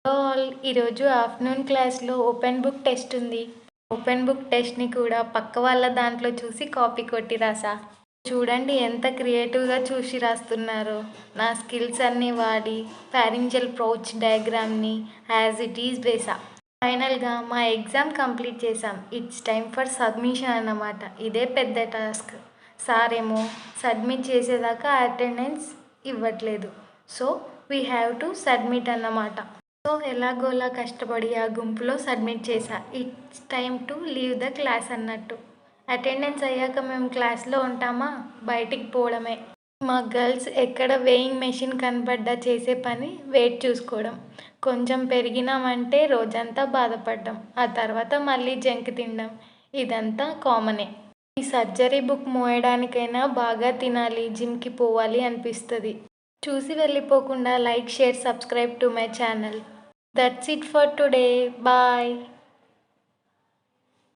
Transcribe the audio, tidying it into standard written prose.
All ఈరోజు afternoon క్లాస్లో open book test ఉంది. ఓపెన్ బుక్ టెస్ట్ని కూడా పక్క వాళ్ళ దాంట్లో చూసి కాపీ కొట్టి రాసా. చూడండి ఎంత క్రియేటివ్గా చూసి రాస్తున్నారో. నా స్కిల్స్ అన్నీ వాడి ఫారింజల్ ప్రౌచ్ డయాగ్రామ్ని యాజ్ ఇట్ ఈజ్ వేసా. ఫైనల్గా మా ఎగ్జామ్ కంప్లీట్ చేసాం. ఇట్స్ టైమ్ ఫర్ సబ్మిషన్ అన్నమాట. ఇదే పెద్ద టాస్క్. సార్ ఏమో సబ్మిట్ చేసేదాకా అటెండెన్స్ ఇవ్వట్లేదు. So we have to submit అన్నమాట. సో ఎలాగోలా కష్టపడి ఆ గుంపులో సబ్మిట్ చేశా. It's time to leave the class అన్నట్టు. అటెండెన్స్ అయ్యాక మేము క్లాస్లో ఉంటామా, బయటికి పోవడమే. మా గర్ల్స్ ఎక్కడ వేయింగ్ మెషిన్ కనపడ్డా చేసే పని వెయిట్ చూసుకోవడం. కొంచెం పెరిగినామంటే రోజంతా బాధపడ్డం. ఆ తర్వాత మళ్ళీ జంక్ తినడం. ఇదంతా కామనే. ఈ సర్జరీ బుక్ మోయడానికైనా బాగా తినాలి, జిమ్కి పోవాలి అనిపిస్తుంది. చూసి వెళ్ళిపోకుండా like, share, subscribe to my channel. That's it for today. Bye.